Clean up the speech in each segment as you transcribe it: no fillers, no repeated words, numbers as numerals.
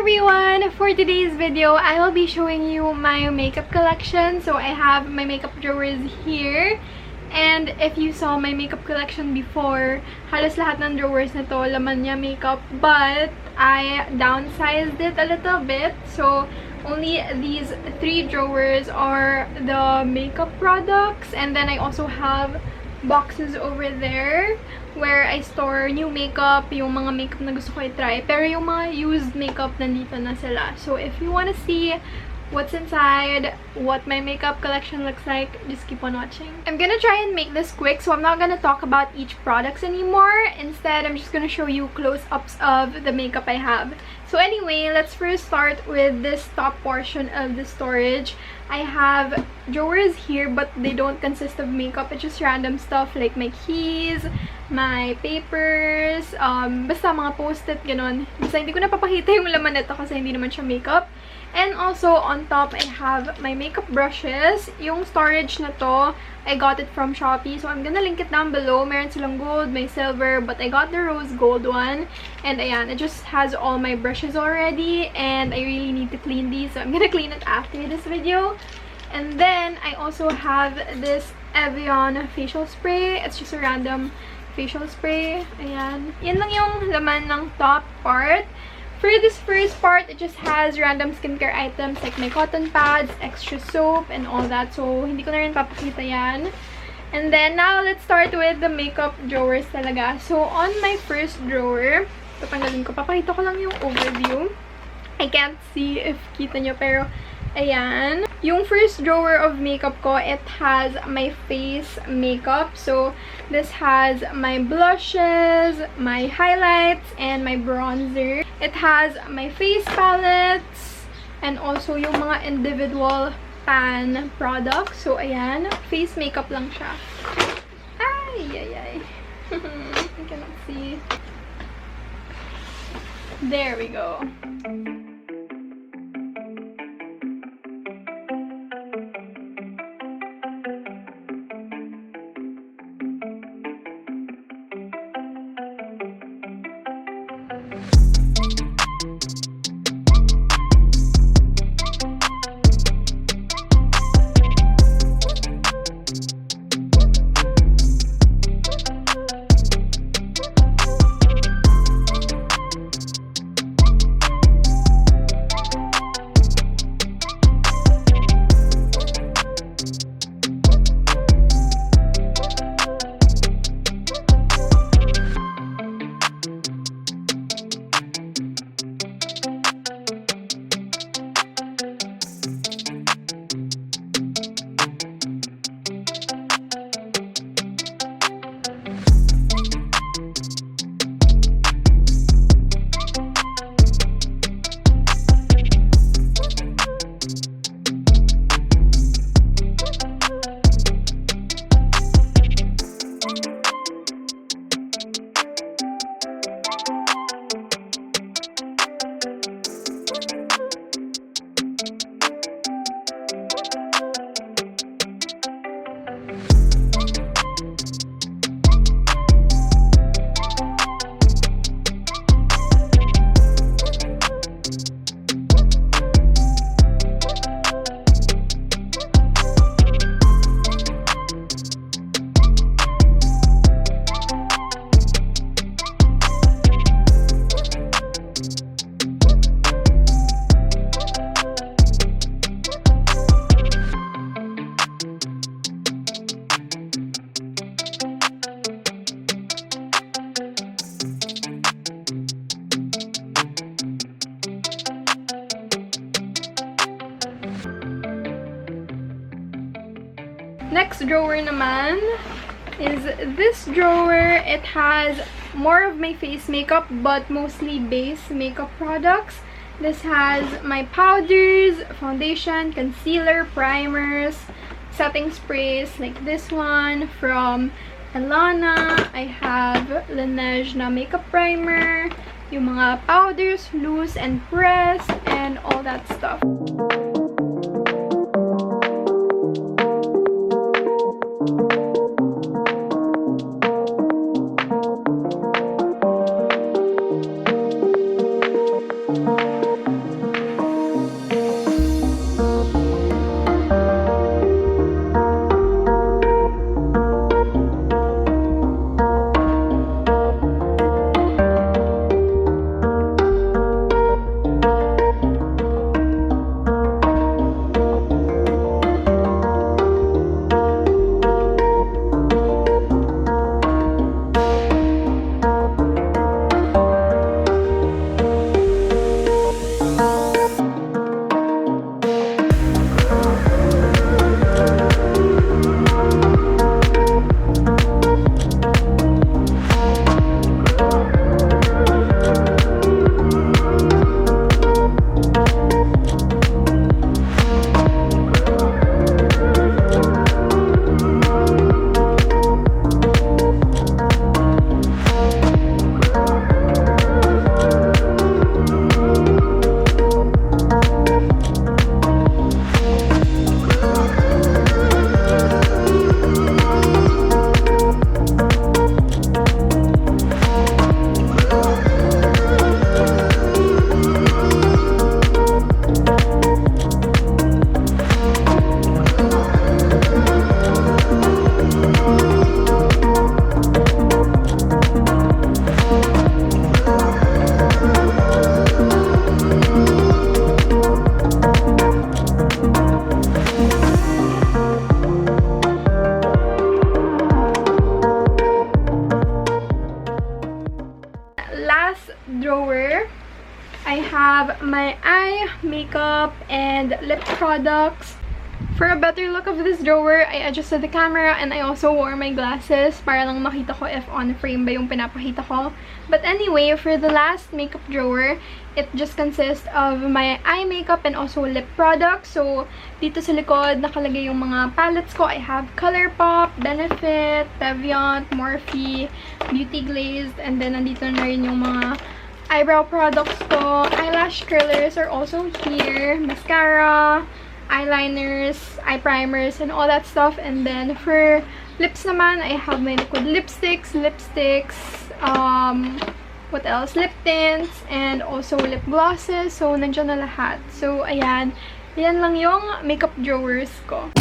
everyone! For today's video, I will be showing you my makeup collection. So I have my makeup drawers here. And if you saw my makeup collection before, halos lahat ng drawers na to, laman niya makeup. But I downsized it a little bit. So only these 3 drawers are the makeup products. And then I also have boxes over there where I store new makeup, yung mga makeup na gusto ko i-try. Pero yung mga used makeup, nandito na sila. So if you wanna see what's inside, what my makeup collection looks like, just keep on watching. I'm gonna try and make this quick, so I'm not gonna talk about each products anymore. Instead, I'm just gonna show you close-ups of the makeup I have. So anyway, let's first start with this top portion of the storage. I have drawers here, but they don't consist of makeup. It's just random stuff like my keys, my papers, basta mga post-it, ganon. Basta hindi ko napapakita yung laman nito kasi hindi naman siya makeup. And also, on top, I have my makeup brushes. Yung storage na to, I got it from Shopee. So, I'm gonna link it down below. Meron silang gold, may silver, but I got the rose gold one. And ayan, it just has all my brushes already. And I really need to clean these. So, I'm gonna clean it after this video. And then, I also have this Evian facial spray. It's just a random facial spray. Ayan. Yan lang yung laman ng top part. For this first part, it just has random skincare items like my cotton pads, extra soap, and all that. So, hindi ko na rin papakita yan. And then, now, let's start with the makeup drawers talaga. So, on my first drawer, tatanggalin ko. Papakita ko lang yung overview. I can't see if kita nyo, pero ayan. Yung first drawer of makeup ko, it has my face makeup. So, this has my blushes, my highlights, and my bronzer. It has my face palettes, and also yung mga individual pan products. So, ayan. Face makeup lang siya. Ay, ay, ay. I cannot see. There we go. Next drawer naman is this drawer. It has more of my face makeup, but mostly base makeup products. This has my powders, foundation, concealer, primers, setting sprays like this one from Alana. I have Laneige na makeup primer, yung mga powders, loose and pressed, and all that stuff. my eye makeup and lip products. For a better look of this drawer, I adjusted the camera and I also wore my glasses para lang makita ko if on frame ba yung pinapakita ko. But anyway, for the last makeup drawer, it just consists of my eye makeup and also lip products. So, dito sa likod, nakalagay yung mga palettes ko. I have ColourPop, Benefit, Peviant, Morphe, Beauty Glazed, and then nandito na rin yung mga eyebrow products ko. Eyelash curlers are also here. Mascara, eyeliners, eye primers, and all that stuff. And then for lips naman, I have my liquid lipsticks, what else? Lip tints, and also lip glosses. So, nandiyan na lahat. So, ayan. Yan lang yung makeup drawers ko.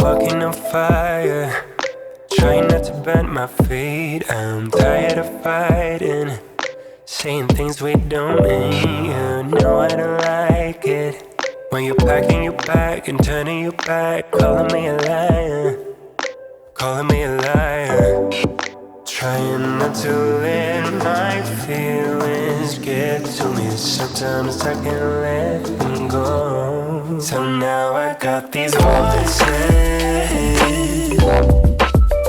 Walking on fire, trying not to bend my feet. I'm tired of fighting, saying things we don't mean. You know I don't like it when you're packing your bag and turning your back, calling me a liar, calling me a liar. Trying not to let my feelings get to me. Sometimes I can't let them go. So now I got these voices.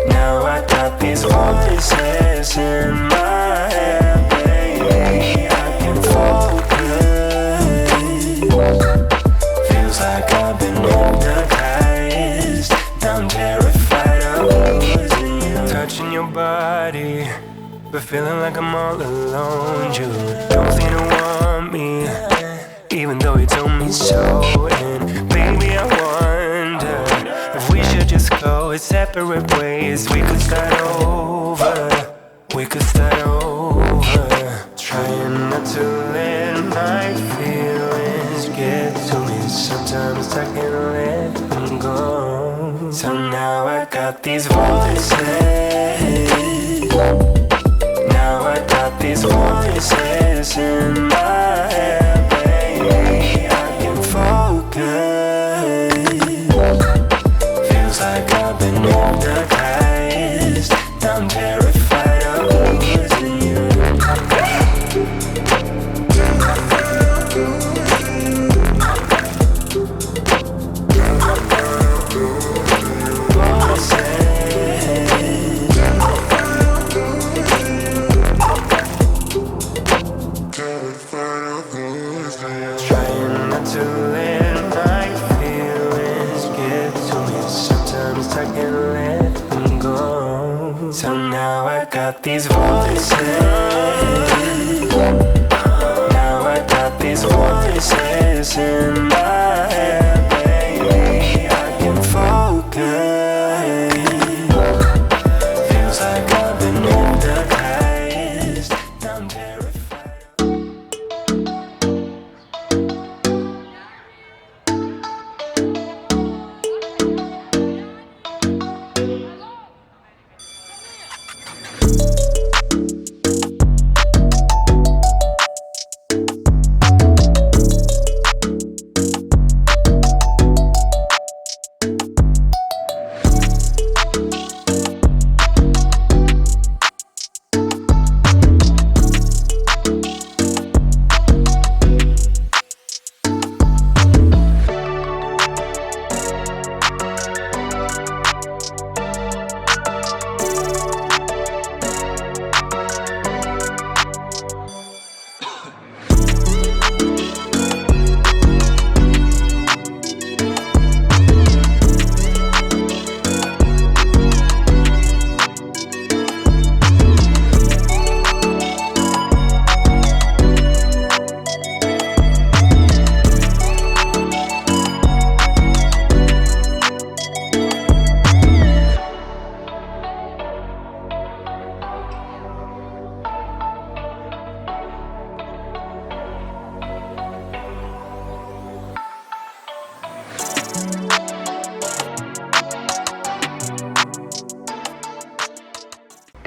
Now I got these voices in my head, baby. I can focus. Feels like I've been hypnotized. Now I'm terrified of losing you. Touching your body, but feeling like I'm all alone. You don't seem to want me, even though you told me so. And baby, I wonder if we should just go separate ways. We could start over, we could start over. Trying not to let my feelings get to me. Sometimes I can't let them go. So now I got these voices. Now I got these voices in my head, baby. I can focus. Feels like I've been hypnotized. I'm terrified of losing you. Trying not to let my feelings get to me. Sometimes I can't let them go. So now I got these voices. Now I got these voices in my head, baby. I can focus. Feels like I've been hypnotized. I'm terrified.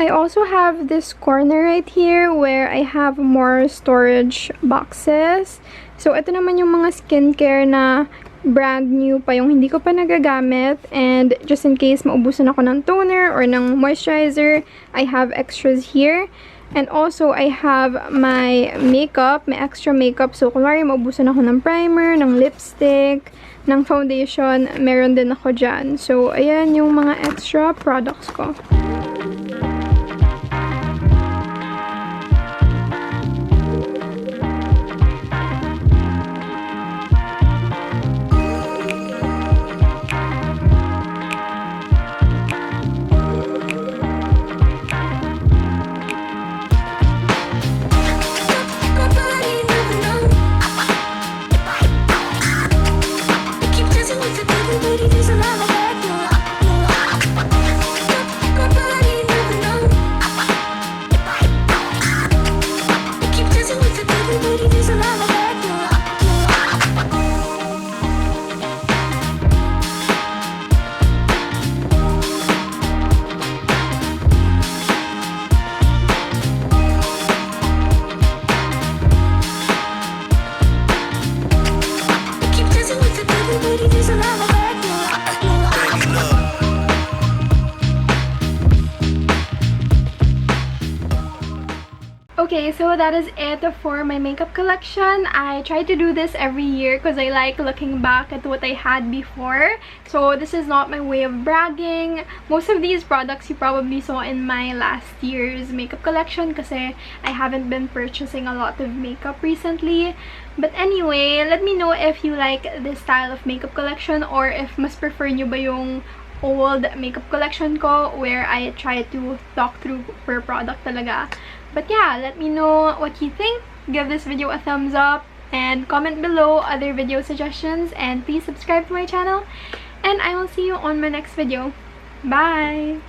I also have this corner right here where I have more storage boxes. So, ito naman yung mga skincare na brand new pa, yung hindi ko pa nagagamit. And just in case maubusan ako ng toner or ng moisturizer, I have extras here. And also, I have my makeup, my extra makeup. So, kunwari maubusan ako ng primer, ng lipstick, ng foundation, meron din ako dyan. So, ayan yung mga extra products ko. Okay, so that is it for my makeup collection. I try to do this every year because I like looking back at what I had before. So this is not my way of bragging. Most of these products you probably saw in my last year's makeup collection kasi I haven't been purchasing a lot of makeup recently. But anyway, let me know if you like this style of makeup collection or if mas prefer nyo ba yung old makeup collection ko where I try to talk through per product talaga. But yeah, let me know what you think. Give this video a thumbs up and comment below other video suggestions, and please subscribe to my channel, and I will see you on my next video. Bye!